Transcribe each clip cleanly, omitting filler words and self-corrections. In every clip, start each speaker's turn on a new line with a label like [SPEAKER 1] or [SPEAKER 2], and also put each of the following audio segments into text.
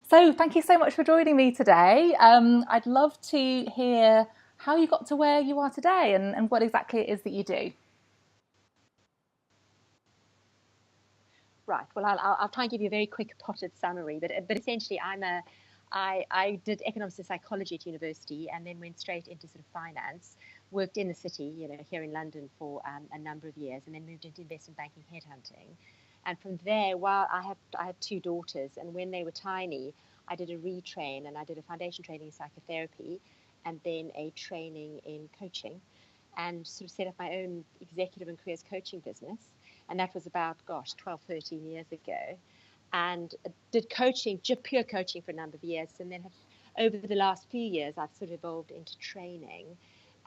[SPEAKER 1] So thank you so much for joining me today. I'd love to hear how you got to where you are today and what exactly it is that you do.
[SPEAKER 2] Right. Well, I'll try and give you a very quick potted summary, but essentially, I did economics and psychology at university, and then went straight into sort of finance. Worked in the city, here in London for a number of years, and then moved into investment banking, headhunting. And from there, while I had two daughters, and when they were tiny, I did a retrain, and I did a foundation training in psychotherapy, and then a training in coaching, and sort of set up my own executive and careers coaching business. And that was about, gosh, 12, 13 years ago. And did coaching, just pure coaching for a number of years. And then over the last few years, I've sort of evolved into training.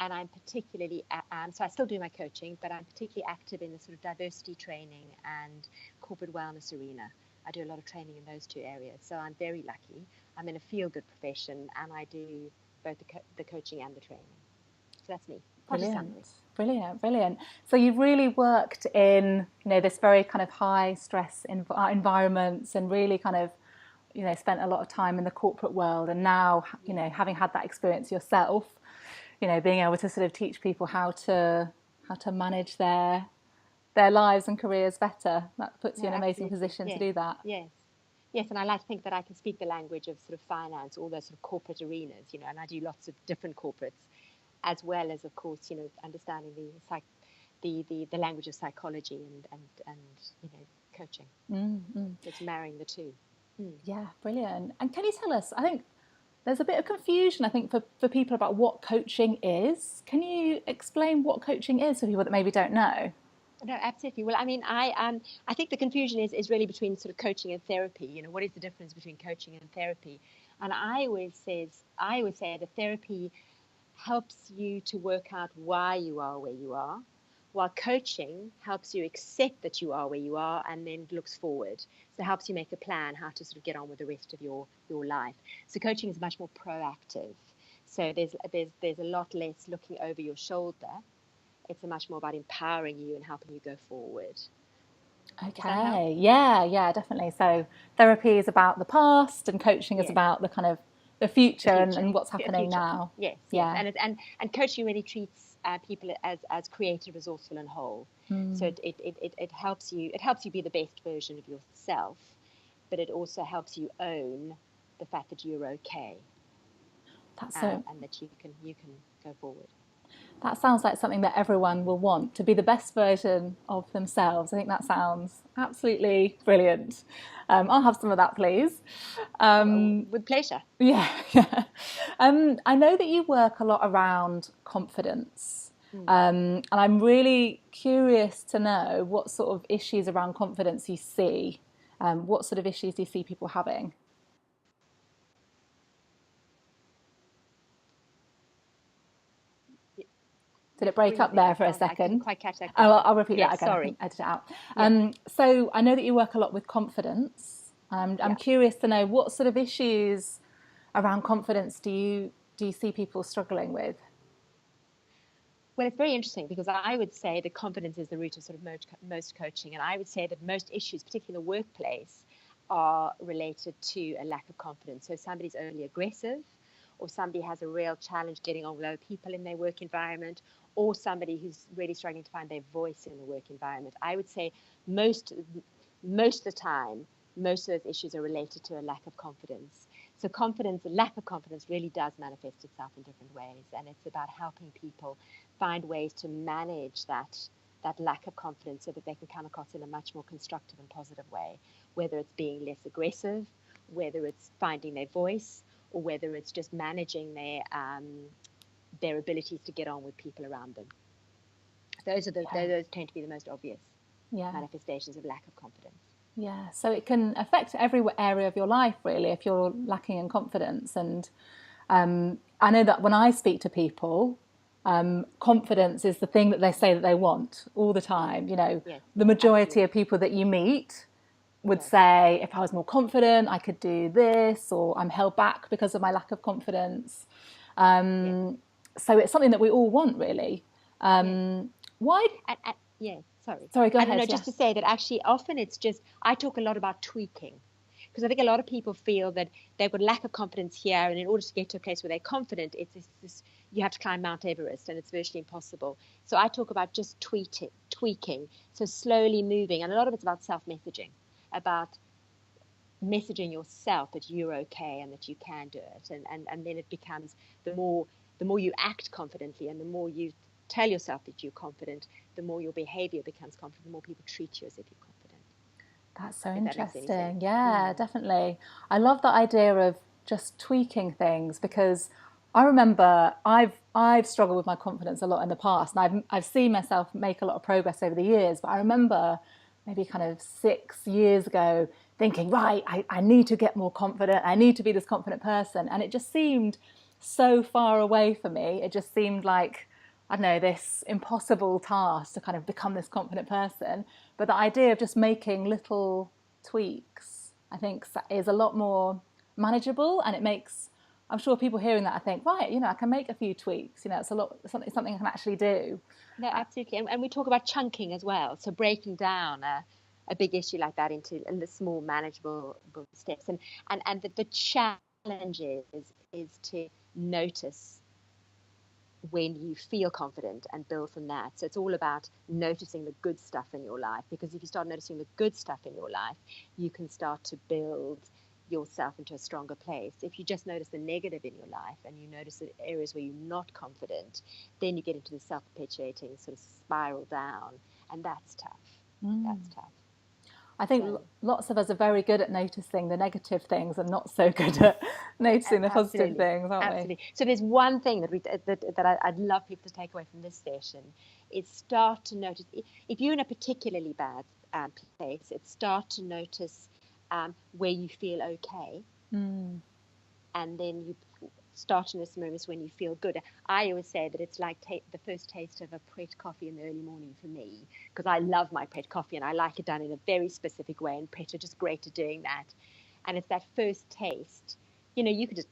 [SPEAKER 2] And I'm particularly, so I still do my coaching, but I'm particularly active in the sort of diversity training and corporate wellness arena. I do a lot of training in those two areas. So I'm very lucky. I'm in a feel-good profession, and I do both the coaching and the training. So that's me.
[SPEAKER 1] Brilliant, brilliant, brilliant. So you've really worked in, this very kind of high stress environments and really kind of, spent a lot of time in the corporate world. And now, having had that experience yourself, being able to sort of teach people how to manage their lives and careers better, that puts you in an amazing position to do that.
[SPEAKER 2] Yes, and I like to think that I can speak the language of sort of finance, all those sort of corporate arenas, and I do lots of different corporates, as well as, of course, understanding the language of psychology and coaching. It's marrying the two.
[SPEAKER 1] Yeah, brilliant. And can you tell us, I think there's a bit of confusion, I think, for people about what coaching is. Can you explain what coaching is for people that maybe don't know?
[SPEAKER 2] No, absolutely. Well, I mean, I think the confusion is really between sort of coaching and therapy. What is the difference between coaching and therapy? And I always say that therapy helps you to work out why you are where you are, while coaching helps you accept that you are where you are and then looks forward. So it helps you make a plan how to sort of get on with the rest of your life. So coaching is much more proactive. So there's a lot less looking over your shoulder. It's much more about empowering you and helping you go forward.
[SPEAKER 1] Okay, yeah, definitely. So therapy is about the past and coaching is about the kind of the future. And what's happening now.
[SPEAKER 2] Yes. And coaching really treats people as creative, resourceful, and whole. So it helps you be the best version of yourself, but it also helps you own the fact that you're okay. And that you can go forward.
[SPEAKER 1] That sounds like something that everyone will want, to be the best version of themselves. I think that sounds absolutely brilliant. I'll have some of that, please.
[SPEAKER 2] With pleasure.
[SPEAKER 1] Yeah. I know that you work a lot around confidence. And I'm really curious to know what sort of issues around confidence you see. What sort of issues do you see people having? Did it break up there for a second?
[SPEAKER 2] I didn't quite catch that question.
[SPEAKER 1] I'll repeat that again.
[SPEAKER 2] Sorry.
[SPEAKER 1] Edit it out. So I know that you work a lot with confidence. I'm curious to know what sort of issues around confidence do you see people struggling with?
[SPEAKER 2] Well, it's very interesting because I would say that confidence is the root of sort of most coaching. And I would say that most issues, particularly in the workplace, are related to a lack of confidence. So somebody's overly aggressive, or somebody has a real challenge getting on with other people in their work environment, or somebody who's really struggling to find their voice in the work environment. I would say most of the time, most of those issues are related to a lack of confidence. So lack of confidence really does manifest itself in different ways. And it's about helping people find ways to manage that lack of confidence so that they can come across in a much more constructive and positive way, whether it's being less aggressive, whether it's finding their voice, or whether it's just managing their abilities to get on with people around them. Those tend to be the most obvious manifestations of lack of confidence.
[SPEAKER 1] Yeah, so it can affect every area of your life, really, if you're lacking in confidence. And I know that when I speak to people, confidence is the thing that they say that they want all the time. The majority of people that you meet would say, if I was more confident, I could do this, or I'm held back because of my lack of confidence. So it's something that we all want, really. Why?
[SPEAKER 2] Sorry.
[SPEAKER 1] Sorry, go ahead.
[SPEAKER 2] I don't know, just to say that actually often it's just, I talk a lot about tweaking. Because I think a lot of people feel that they've got a lack of confidence here, and in order to get to a place where they're confident, it's this you have to climb Mount Everest, and it's virtually impossible. So I talk about just tweaking, so slowly moving, and a lot of it's about self-messaging, about messaging yourself that you're okay and that you can do it, and then it becomes the more you act confidently, and the more you tell yourself that you're confident, the more your behavior becomes confident, the more people treat you as if you're confident.
[SPEAKER 1] That's so
[SPEAKER 2] If that makes any
[SPEAKER 1] interesting.
[SPEAKER 2] sense.
[SPEAKER 1] Yeah, definitely. I love the idea of just tweaking things, because I remember I've struggled with my confidence a lot in the past, and I've seen myself make a lot of progress over the years. But I remember maybe kind of 6 years ago thinking, right, I need to get more confident. I need to be this confident person, and it just seemed so far away for me. It just seemed like, I don't know, this impossible task to kind of become this confident person. But the idea of just making little tweaks, I think, is a lot more manageable, and it makes, I'm sure people hearing that, I think, right, I can make a few tweaks. It's something I can actually do.
[SPEAKER 2] No, absolutely. And we talk about chunking as well. So breaking down a big issue like that into the small, manageable steps. And the challenge is to notice when you feel confident and build from that. So it's all about noticing the good stuff in your life, because if you start noticing the good stuff in your life, you can start to build yourself into a stronger place. If you just notice the negative in your life, and you notice the areas where you're not confident, then you get into the self-perpetuating sort of spiral down, and that's tough. That's tough.
[SPEAKER 1] I think lots of us are very good at noticing the negative things and not so good at noticing the positive things, aren't we?
[SPEAKER 2] So there's one thing that I'd love people to take away from this session, is start to notice, if you're in a particularly bad place, it's start to notice where you feel okay, and then you start to notice moments when you feel good. I always say that it's like the first taste of a Pret coffee in the early morning for me, because I love my Pret coffee and I like it done in a very specific way, and Pret are just great at doing that. And it's that first taste. You could just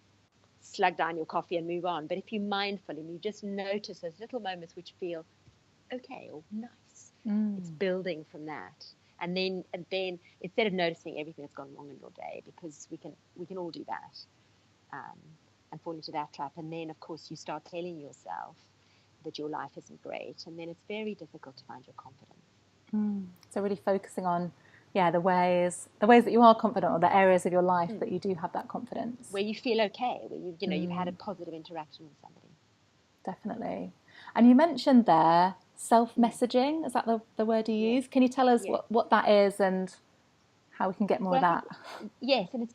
[SPEAKER 2] slug down your coffee and move on, but if you're mindful and you just notice those little moments which feel okay or nice, it's building from that. And then instead of noticing everything that's gone wrong in your day, because we can all do that, and fall into that trap. And then, of course, you start telling yourself that your life isn't great, and then it's very difficult to find your confidence.
[SPEAKER 1] So really focusing on, the ways that you are confident, or the areas of your life that you do have that confidence,
[SPEAKER 2] where you feel okay, where you've had a positive interaction with somebody.
[SPEAKER 1] Definitely. And you mentioned there self-messaging. Is that the word you use? Can you tell us what that is and how we can get more of that?
[SPEAKER 2] Yes, and it's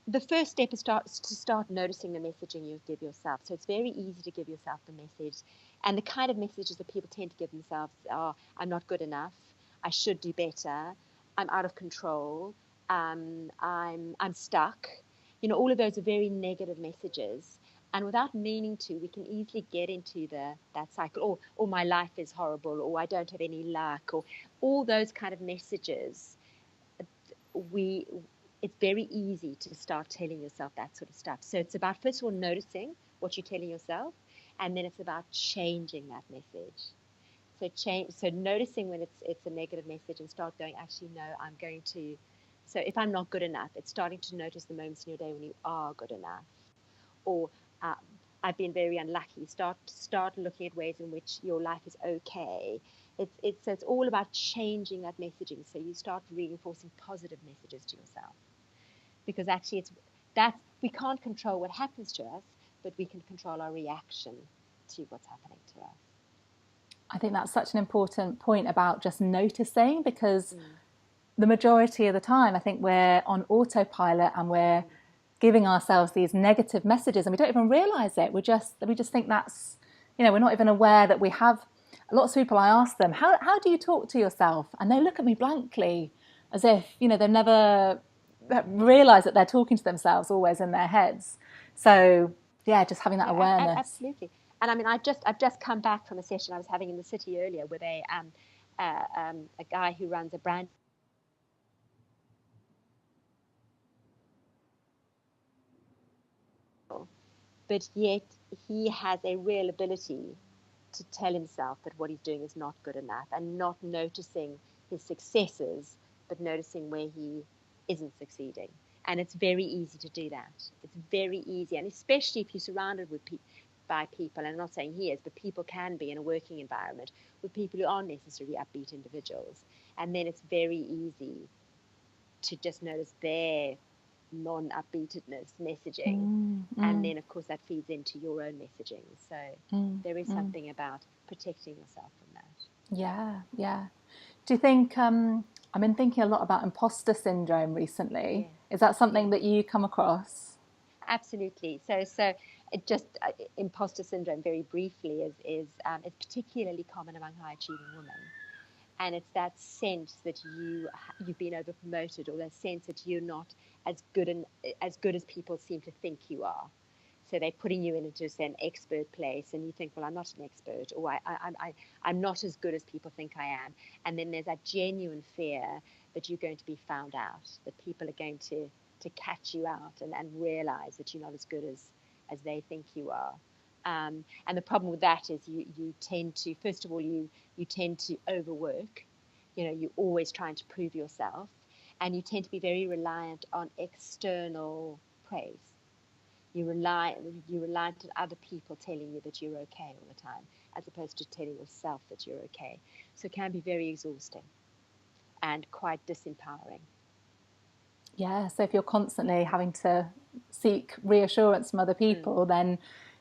[SPEAKER 2] the first step is to start noticing the messaging you give yourself. So it's very easy to give yourself the message, and the kind of messages that people tend to give themselves are: I'm not good enough, I should do better, I'm out of control, I'm stuck. All of those are very negative messages, and without meaning to, we can easily get into that cycle, or my life is horrible, or I don't have any luck, or all those kind of messages. It's very easy to start telling yourself that sort of stuff. So it's about, first of all, noticing what you're telling yourself, and then it's about changing that message. So noticing when it's a negative message, and start going, actually, no, I'm going to. So if I'm not good enough, it's starting to notice the moments in your day when you are good enough, or I've been very unlucky. Start looking at ways in which your life is okay. It's all about changing that messaging. So you start reinforcing positive messages to yourself, because actually we can't control what happens to us, but we can control our reaction to what's happening to us.
[SPEAKER 1] I think that's such an important point about just noticing, because the majority of the time I think we're on autopilot, and we're giving ourselves these negative messages, and we don't even realize it. We just think that's, we're not even aware that we have. Lots of people, I ask them, how do you talk to yourself? And they look at me blankly, as if, they've never realised that they're talking to themselves always in their heads. So, just having that awareness.
[SPEAKER 2] Absolutely. And I mean, I've just come back from a session I was having in the city earlier with a guy who runs a brand. But yet he has a real ability to tell himself that what he's doing is not good enough, and not noticing his successes but noticing where he isn't succeeding. And it's very easy to do that. It's very easy, and especially if you're surrounded by people, and I'm not saying he is, but people can be in a working environment with people who aren't necessarily upbeat individuals. And then it's very easy to just notice their non-upbeatedness messaging. And then, of course, that feeds into your own messaging. So there is something about protecting yourself from that.
[SPEAKER 1] Yeah, yeah. Do you think, I've been thinking a lot about imposter syndrome recently.
[SPEAKER 2] Yeah.
[SPEAKER 1] Is that something that you come across?
[SPEAKER 2] Absolutely. So it just imposter syndrome, very briefly, is particularly common among high achieving women, and it's that sense that you've been over promoted, or that sense that you're not as good as people seem to think you are. So they're putting you into an expert place, and you think, well, I'm not an expert, or I'm not as good as people think I am. And then there's that genuine fear that you're going to be found out, that people are going to catch you out and realize that you're not as good as they think you are. And the problem with that is you tend to, first of all, you tend to overwork. You're always trying to prove yourself, and you tend to be very reliant on external praise. You're reliant on other people telling you that you're okay all the time, as opposed to telling yourself that you're okay. So it can be very exhausting and quite disempowering.
[SPEAKER 1] Yeah, so if you're constantly having to seek reassurance from other people, then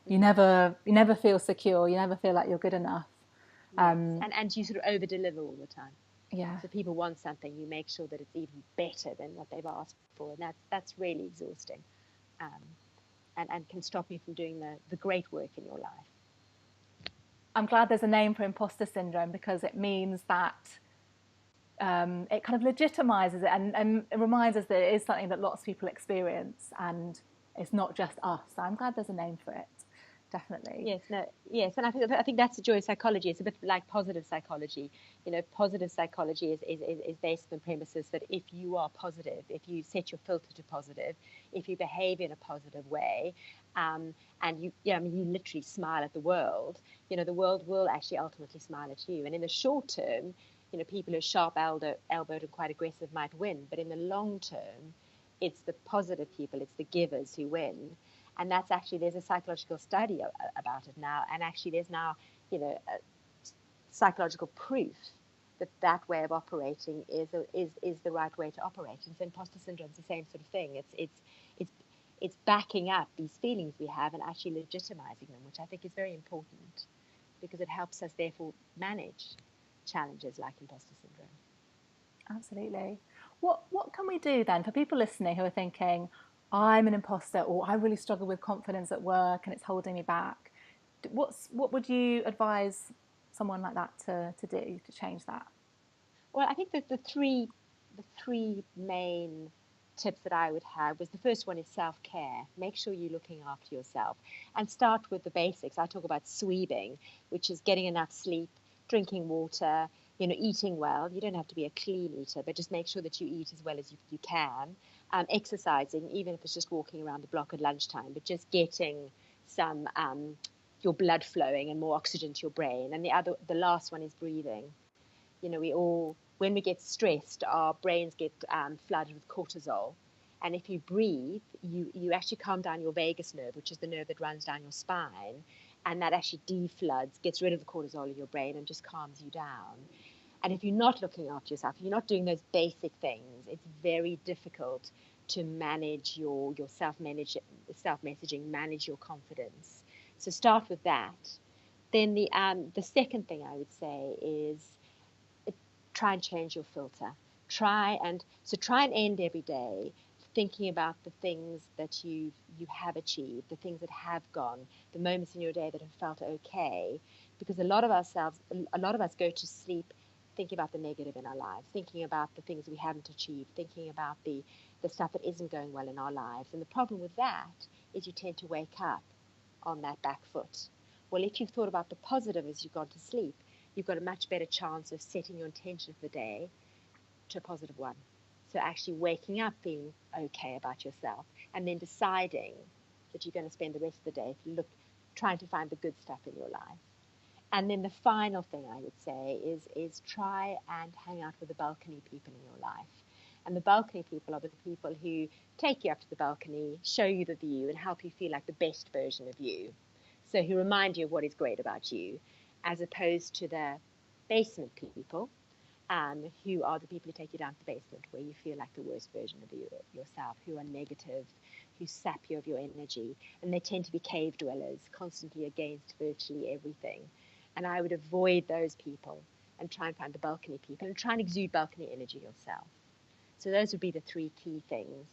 [SPEAKER 1] you never feel secure. You never feel like you're good enough.
[SPEAKER 2] Yes. And you sort of over deliver all the time.
[SPEAKER 1] Yeah.
[SPEAKER 2] So people want something, you make sure that it's even better than what they've asked for, and that's really exhausting, and can stop you from doing the great work in your life.
[SPEAKER 1] I'm glad there's a name for imposter syndrome, because it means that it kind of legitimizes it, and it reminds us that it is something that lots of people experience, and it's not just us. So I'm glad there's a name for it. Definitely.
[SPEAKER 2] Yes, and I think that's the joy of psychology. It's a bit like positive psychology. Positive psychology is based on the premises that if you are positive, if you set your filter to positive, if you behave in a positive way, and you literally smile at the world, the world will actually ultimately smile at you. And in the short term, people who are sharp-elbowed and quite aggressive might win, but in the long term, it's the positive people, it's the givers who win. And that's actually, there's a psychological study about it now, and actually there's now, psychological proof that way of operating is the right way to operate. And so imposter syndrome is the same sort of thing. It's backing up these feelings we have and actually legitimizing them, which I think is very important, because it helps us therefore manage challenges like imposter syndrome.
[SPEAKER 1] Absolutely. What can we do then for people listening who are thinking, I'm an imposter, or I really struggle with confidence at work and it's holding me back? What would you advise someone like that to do to change that?
[SPEAKER 2] Well, I think that the three main tips that I would have was, the first one is self-care. Make sure you're looking after yourself, and start with the basics. I talk about sweeping, which is getting enough sleep, drinking water, eating well. You don't have to be a clean eater, but just make sure that you eat as well as you can. Exercising, even if it's just walking around the block at lunchtime, but just getting some your blood flowing and more oxygen to your brain. And the last one is breathing. When we get stressed, our brains get flooded with cortisol. And if you breathe, you actually calm down your vagus nerve, which is the nerve that runs down your spine. And that actually defloods, gets rid of the cortisol in your brain and just calms you down. And if you're not looking after yourself, if you're not doing those basic things, it's very difficult to manage your self-messaging, manage your confidence. So start with that. Then the second thing I would say is, try and change your filter. Try and end every day thinking about the things that you have achieved, the things that have gone, the moments in your day that have felt okay. Because a lot of us go to sleep thinking about the negative in our lives, thinking about the things we haven't achieved, thinking about the stuff that isn't going well in our lives. And the problem with that is you tend to wake up on that back foot. Well, if you've thought about the positive as you've gone to sleep, you've got a much better chance of setting your intention for the day to a positive one. So actually waking up feeling okay about yourself, and then deciding that you're going to spend the rest of the day trying to find the good stuff in your life. And then the final thing I would say is try and hang out with the balcony people in your life. And the balcony people are the people who take you up to the balcony, show you the view, and help you feel like the best version of you. So who remind you of what is great about you, as opposed to the basement people, who are the people who take you down to the basement, where you feel like the worst version of yourself, who are negative, who sap you of your energy. And they tend to be cave dwellers, constantly against virtually everything. And I would avoid those people and try and find the balcony people and try and exude balcony energy yourself. So those would be the three key things,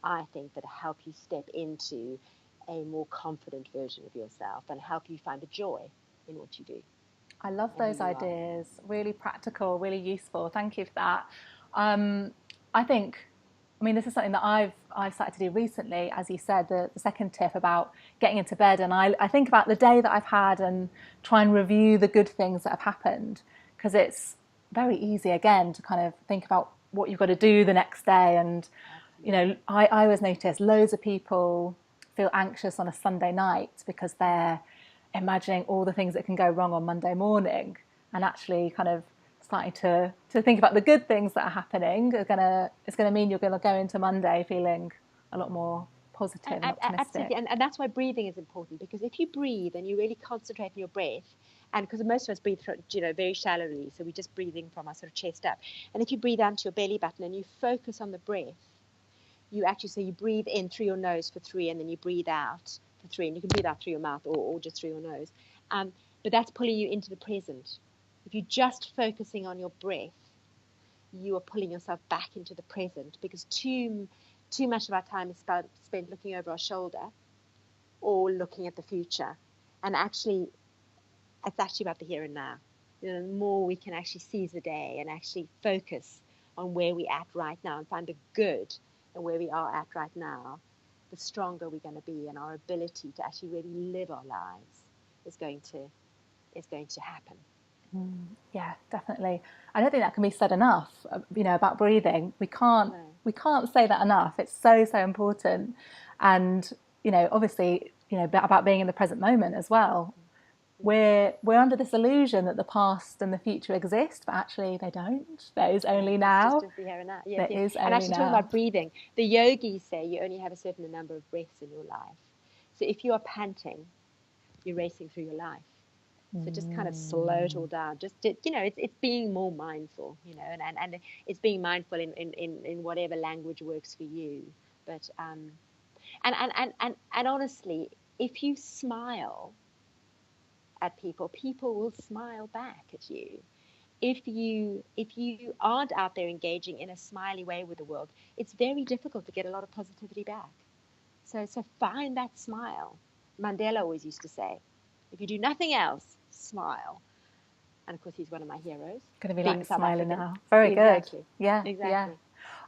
[SPEAKER 2] I think, that help you step into a more confident version of yourself and help you find the joy in what you do.
[SPEAKER 1] I love those ideas. Really practical, really useful. Thank you for that. I think, I mean, this is something that I've started to do recently, as you said, the second tip about getting into bed. And I think about the day that I've had and try and review the good things that have happened, because it's very easy, again, to kind of think about what you've got to do the next day. And, you know, I always notice loads of people feel anxious on a Sunday night because they're imagining all the things that can go wrong on Monday morning, and actually kind of starting to think about the good things that are happening it's gonna mean you're gonna go into Monday feeling a lot more positive and optimistic.
[SPEAKER 2] Absolutely, and that's why breathing is important, because if you breathe and you really concentrate on your breath, and because most of us breathe, very shallowly, so we're just breathing from our sort of chest up, and if you breathe down to your belly button and you focus on the breath, you breathe in through your nose for 3, and then you breathe out for 3, and you can breathe out through your mouth or just through your nose. But that's pulling you into the present. If you're just focusing on your breath, you are pulling yourself back into the present, because too much of our time is spent looking over our shoulder or looking at the future. And actually, it's actually about the here and now. The more we can actually seize the day and actually focus on where we're at right now and find the good and where we are at right now, the stronger we're going to be, and our ability to actually really live our lives is going to happen.
[SPEAKER 1] Yeah, definitely. I don't think that can be said enough, about breathing. We can't say that enough. It's so important. And, obviously, about being in the present moment as well. We're under this illusion that the past and the future exist, but actually they don't. There is only now.
[SPEAKER 2] It's just the here and now. Yes,
[SPEAKER 1] there is only
[SPEAKER 2] and actually
[SPEAKER 1] now.
[SPEAKER 2] talking about breathing, the yogis say you only have a certain number of breaths in your life. So if you are panting, you're racing through your life. So just kind of slow it all down. Just it's being more mindful, and it's being mindful in whatever language works for you. But and honestly, if you smile at people, people will smile back at you. If you aren't out there engaging in a smiley way with the world, it's very difficult to get a lot of positivity back. So find that smile. Mandela always used to say, if you do nothing else, smile. And of course, he's one of my heroes.
[SPEAKER 1] Going to be like smiling now. Very good. Yeah, exactly. Yeah.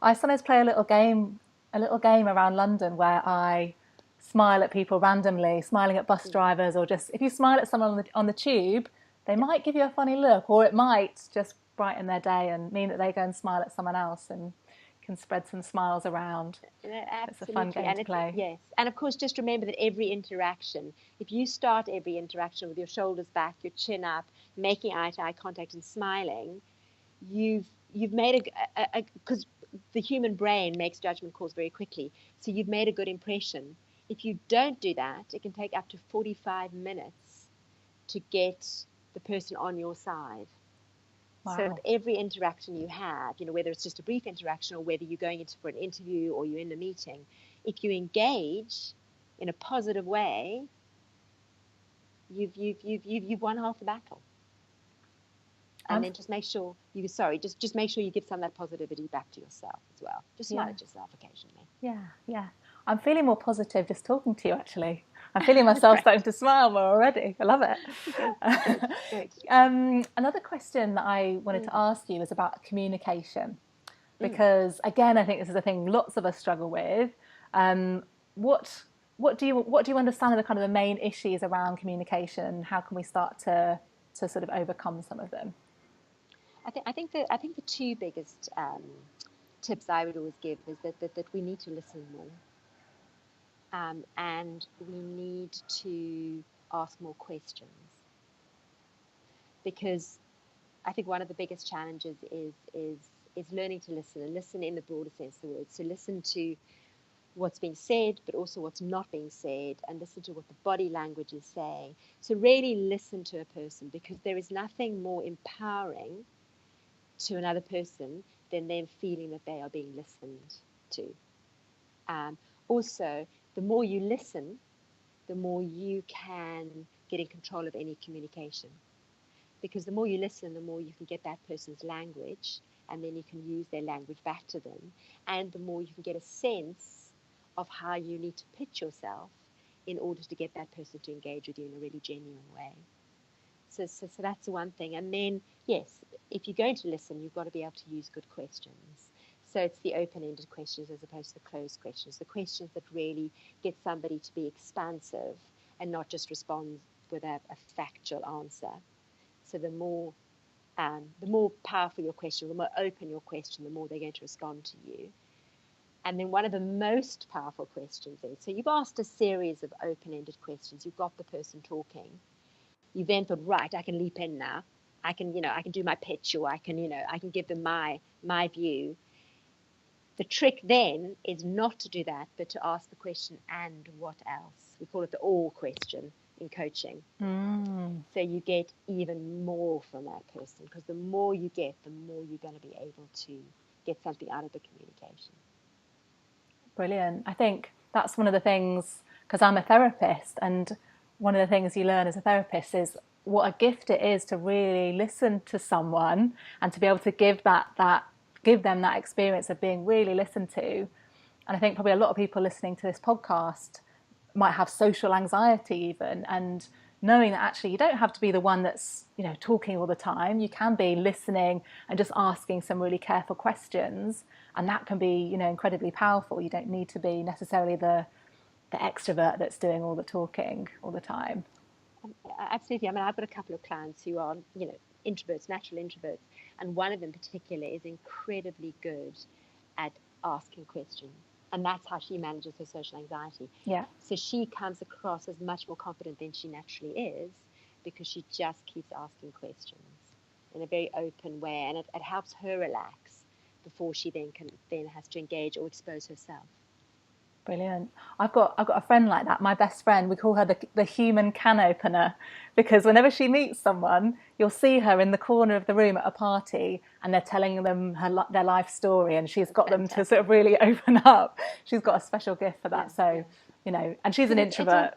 [SPEAKER 1] I sometimes play a little game around London where I smile at people randomly, smiling at bus drivers, or just if you smile at someone on the tube, they might give you a funny look, or it might just brighten their day and mean that they go and smile at someone else and can spread some smiles around. It's a fun game to play.
[SPEAKER 2] Yes, and of course, just remember that every interaction, if you start every interaction with your shoulders back, your chin up, making eye-to-eye contact and smiling, you've made because the human brain makes judgment calls very quickly, so you've made a good impression. If you don't do that, it can take up to 45 minutes to get the person on your side. Wow. So with every interaction you have, whether it's just a brief interaction or whether you're going into for an interview or you're in a meeting, if you engage in a positive way, you've won half the battle. And then just make sure just make sure you give some of that positivity back to yourself as well. Just smile at yourself occasionally.
[SPEAKER 1] Yeah. I'm feeling more positive just talking to you, actually. I'm feeling myself starting to smile more already. I love it. Good. Another question that I wanted to ask you is about communication, because again, I think this is a thing lots of us struggle with. What do you understand are the kind of the main issues around communication? How can we start to sort of overcome some of them?
[SPEAKER 2] I think the two biggest tips I would always give is that we need to listen more. And we need to ask more questions. because I think one of the biggest challenges is learning to listen, and listen in the broader sense of the word. So listen to what's being said, but also what's not being said, and listen to what the body language is saying. So really listen to a person, because there is nothing more empowering to another person than them feeling that they are being listened to. Also, the more you listen, the more you can get in control of any communication. Because the more you listen, the more you can get that person's language, and then you can use their language back to them. And the more you can get a sense of how you need to pitch yourself in order to get that person to engage with you in a really genuine way. So that's one thing. And then, yes, if you're going to listen, you've got to be able to use good questions. So it's the open-ended questions as opposed to the closed questions, the questions that really get somebody to be expansive and not just respond with a factual answer. So the more powerful your question, the more open your question, the more they're going to respond to you. And then one of the most powerful questions is, so you've asked a series of open-ended questions, you've got the person talking, you then thought, right, I can leap in now, I can do my pitch, or I can give them my view. The trick then is not to do that, but to ask the question, and what else? We call it the all question in coaching. So you get even more from that person, because the more you get, the more you're going to be able to get something out of the communication.
[SPEAKER 1] Brilliant. I think that's one of the things, because I'm a therapist, and one of the things you learn as a therapist is what a gift it is to really listen to someone and to be able to give them that experience of being really listened to. And I think probably a lot of people listening to this podcast might have social anxiety even, and knowing that actually you don't have to be the one that's talking all the time. You can be listening and just asking some really careful questions, and that can be incredibly powerful. You don't need to be necessarily the extrovert that's doing all the talking all the time.
[SPEAKER 2] Absolutely. I mean, I've got a couple of clients who are introverts, natural introverts, and one of them in particular is incredibly good at asking questions. And that's how she manages her social anxiety.
[SPEAKER 1] Yeah.
[SPEAKER 2] So she comes across as much more confident than she naturally is, because she just keeps asking questions in a very open way, and it helps her relax before she then has to engage or expose herself.
[SPEAKER 1] Brilliant. I've got a friend like that. My best friend, we call her the human can opener, because whenever she meets someone, you'll see her in the corner of the room at a party, and they're telling them their life story, and she's got them to sort of really open up. She's got a special gift for that. And she's an introvert.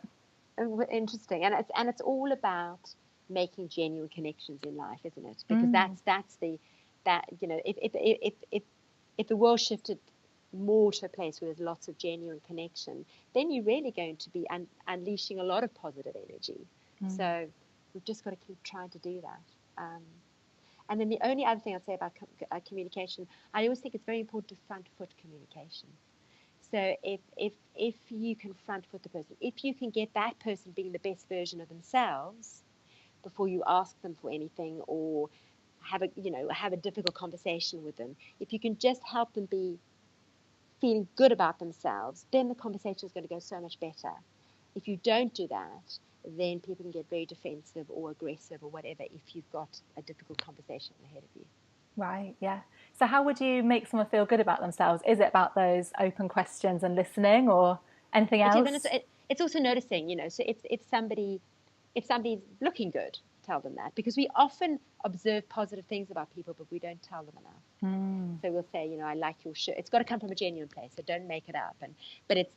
[SPEAKER 2] Interesting, and it's all about making genuine connections in life, isn't it? Because if the world shifted more to a place where there's lots of genuine connection, then you're really going to be unleashing a lot of positive energy. So we've just got to keep trying to do that. And then the only other thing I'd say about communication, I always think it's very important to front foot communication. So if you can front foot the person, if you can get that person being the best version of themselves before you ask them for anything, or have a difficult conversation with them, if you can just help them be feeling good about themselves, then the conversation is going to go so much better. If you don't do that, then people can get very defensive or aggressive or whatever if you've got a difficult conversation ahead of you.
[SPEAKER 1] Right, yeah. So how would you make someone feel good about themselves? Is it about those open questions and listening, or anything else?
[SPEAKER 2] It's also noticing, so if somebody's looking good, tell them that, because we often observe positive things about people, but we don't tell them enough. So we'll say, I like your shirt. It's got to come from a genuine place, so don't make it up. But it's,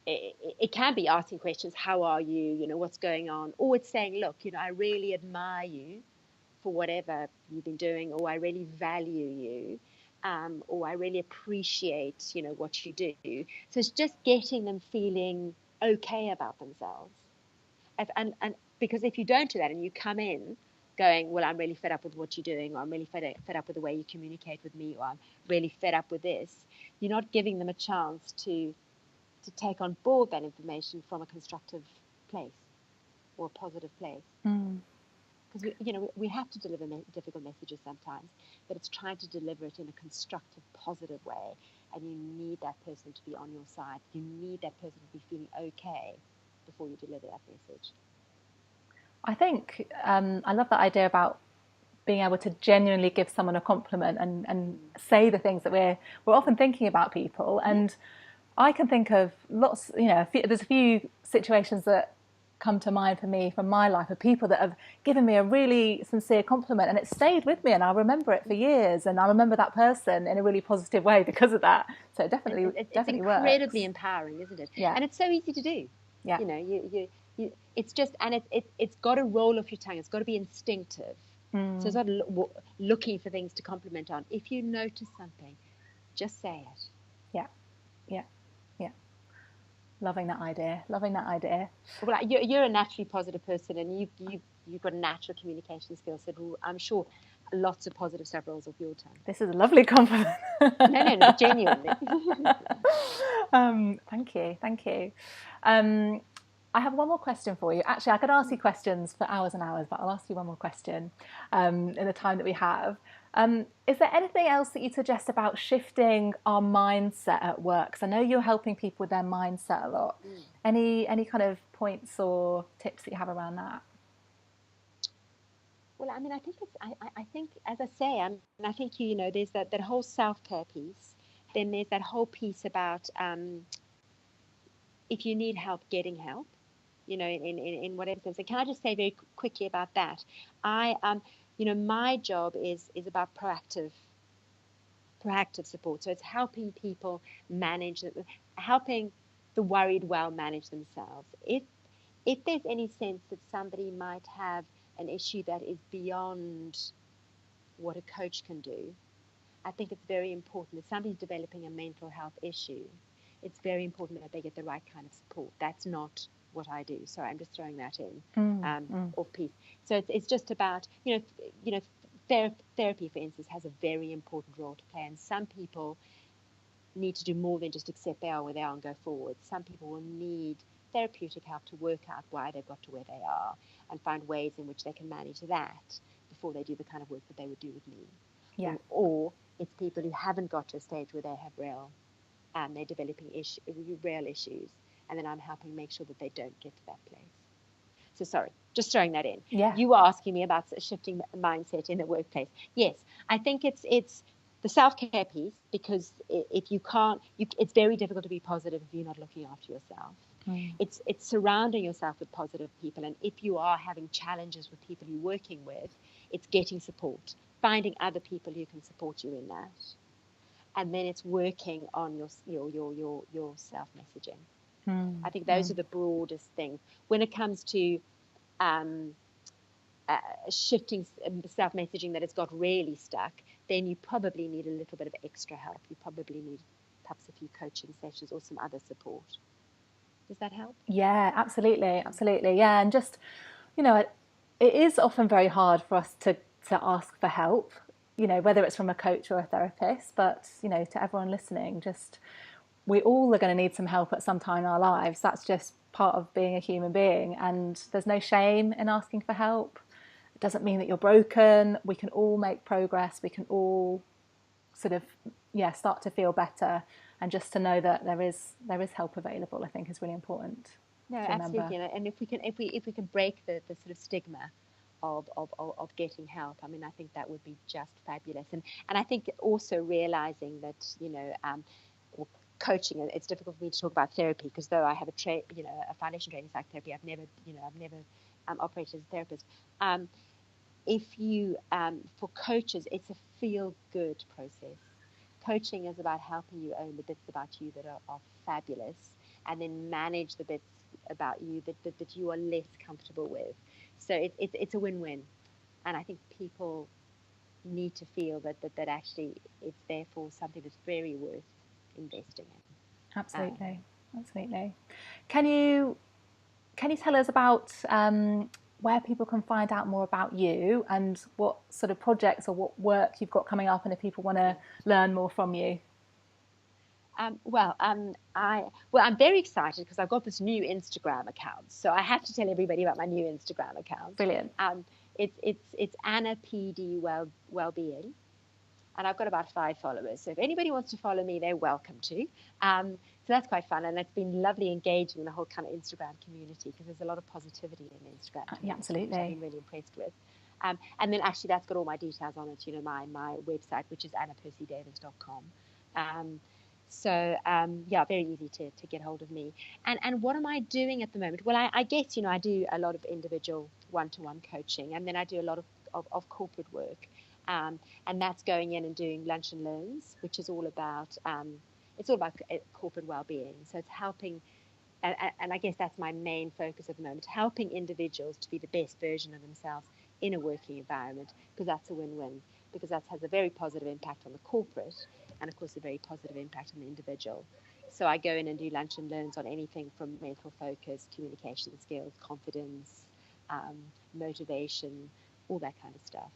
[SPEAKER 2] it can be asking questions, how are you, what's going on? Or it's saying, look, I really admire you for whatever you've been doing, or I really value you, or I really appreciate, what you do. So it's just getting them feeling okay about themselves. And because if you don't do that and you come in going, well, I'm really fed up with what you're doing, or I'm really fed up with the way you communicate with me, or I'm really fed up with this, you're not giving them a chance to take on board that information from a constructive place or a positive place. Because we have to deliver difficult messages sometimes, but it's trying to deliver it in a constructive, positive way, and you need that person to be on your side. You need that person to be feeling okay before you deliver that message.
[SPEAKER 1] I think I love that idea about being able to genuinely give someone a compliment and say the things that we're often thinking about people. And I can think of lots, there's a few situations that come to mind for me from my life of people that have given me a really sincere compliment and it stayed with me and I'll remember it for years and I remember that person in a really positive way because of that. So it definitely
[SPEAKER 2] it's incredibly
[SPEAKER 1] works.
[SPEAKER 2] empowering, isn't it?
[SPEAKER 1] Yeah.
[SPEAKER 2] And it's so easy to do.
[SPEAKER 1] Yeah.
[SPEAKER 2] It's just, and it's got to roll off your tongue. It's got to be instinctive. So it's not looking for things to compliment on. If you notice something, just say it.
[SPEAKER 1] Yeah. Yeah. Yeah. Loving that idea.
[SPEAKER 2] Well, you're a naturally positive person, and you've got natural communication skills. So I'm sure lots of positive stuff rolls off your tongue.
[SPEAKER 1] This is a lovely compliment.
[SPEAKER 2] No, genuinely.
[SPEAKER 1] Thank you. I have one more question for you. Actually, I could ask you questions for hours and hours, but I'll ask you one more question in the time that we have. Is there anything else that you'd suggest about shifting our mindset at work? Because I know you're helping people with their mindset a lot. Any kind of points or tips that you have around that?
[SPEAKER 2] Well, I mean, I think, as I say, I think there's that whole self-care piece. Then there's that whole piece about if you need help, getting help. In whatever sense. And can I just say very quickly about that? My job is about proactive support. So it's helping people helping the worried well manage themselves. If there's any sense that somebody might have an issue that is beyond what a coach can do, I think it's very important. If somebody's developing a mental health issue, it's very important that they get the right kind of support. That's not what I do. Sorry, I'm just throwing that in off piece. So it's just about therapy, for instance, has a very important role to play, and some people need to do more than just accept they are where they are and go forward. Some people will need therapeutic help to work out why they've got to where they are and find ways in which they can manage that before they do the kind of work that they would do with me.
[SPEAKER 1] Yeah.
[SPEAKER 2] Or it's people who haven't got to a stage where they have they're developing real issues, and then I'm helping make sure that they don't get to that place. So sorry, just throwing that in.
[SPEAKER 1] Yeah.
[SPEAKER 2] You were asking me about shifting mindset in the workplace. Yes, I think it's the self-care piece, because if you can't, it's very difficult to be positive if you're not looking after yourself. It's surrounding yourself with positive people, and if you are having challenges with people you're working with, it's getting support, finding other people who can support you in that. And then it's working on your self-messaging. I think those are the broadest things. When it comes to shifting self-messaging that it's got really stuck, then you probably need a little bit of extra help. You probably need perhaps a few coaching sessions or some other support. Does that help?
[SPEAKER 1] Yeah, absolutely. Yeah, and just, it is often very hard for us to ask for help, whether it's from a coach or a therapist, but, to everyone listening, just, we all are going to need some help at some time in our lives. That's just part of being a human being, and there's no shame in asking for help. It doesn't mean that you're broken. We can all make progress. We can all sort of, start to feel better, and just to know that there is help available, I think, is really important.
[SPEAKER 2] No, absolutely. And if we can break the sort of stigma of getting help, I mean, I think that would be just fabulous. And I think also realizing that coaching, it's difficult for me to talk about therapy, because though I have a foundation training in psychotherapy, I've never operated as a therapist. If you for coaches, it's a feel good process. Coaching is about helping you own the bits about you that are fabulous, and then manage the bits about you that you are less comfortable with. So it's a win-win, and I think people need to feel that actually it's therefore something that's very worth investing in.
[SPEAKER 1] Absolutely. Can you tell us about where people can find out more about you and what sort of projects or what work you've got coming up, and if people want to learn more from you?
[SPEAKER 2] I'm very excited because I've got this new Instagram account, so I have to tell everybody about my new Instagram account.
[SPEAKER 1] Brilliant.
[SPEAKER 2] It's Anna PD Wellbeing, and I've got about 5 followers. So if anybody wants to follow me, they're welcome to. So that's quite fun, and it's been lovely engaging in the whole kind of Instagram community, because there's a lot of positivity in the Instagram community,
[SPEAKER 1] Yeah, absolutely.
[SPEAKER 2] which I've been really impressed with. And then actually that's got all my details on it, my website, which is annapercydavis.com. Yeah, very easy to get hold of me. And what am I doing at the moment? Well, I guess, I do a lot of individual one-to-one coaching, and then I do a lot of corporate work. And that's going in and doing lunch and learns, which is all about corporate well-being. So it's helping, and I guess that's my main focus at the moment, helping individuals to be the best version of themselves in a working environment, because that's a win-win, because that has a very positive impact on the corporate, and of course a very positive impact on the individual. So I go in and do lunch and learns on anything from mental focus, communication skills, confidence, motivation, all that kind of stuff.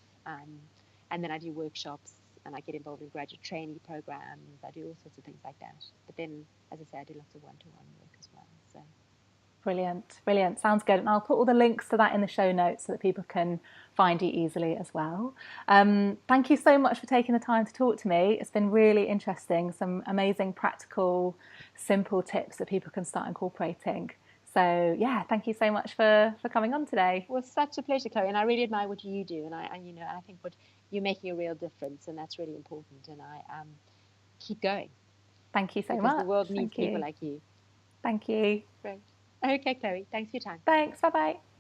[SPEAKER 2] And then I do workshops, and I get involved in graduate trainee programs. I do all sorts of things like that. But then, as I say, I do lots of one-to-one work as well. So
[SPEAKER 1] Brilliant. Sounds good. And I'll put all the links to that in the show notes so that people can find you easily as well. Thank you so much for taking the time to talk to me. It's been really interesting. Some amazing, practical, simple tips that people can start incorporating. So yeah, thank you so much for coming on today.
[SPEAKER 2] It was such a pleasure, Chloe, and I really admire what you do, and I think what you're making a real difference, and that's really important. And I keep going.
[SPEAKER 1] Thank you so much.
[SPEAKER 2] Because the world needs people like you.
[SPEAKER 1] Thank you.
[SPEAKER 2] Great. Okay, Chloe. Thanks for your time.
[SPEAKER 1] Thanks. Bye-bye.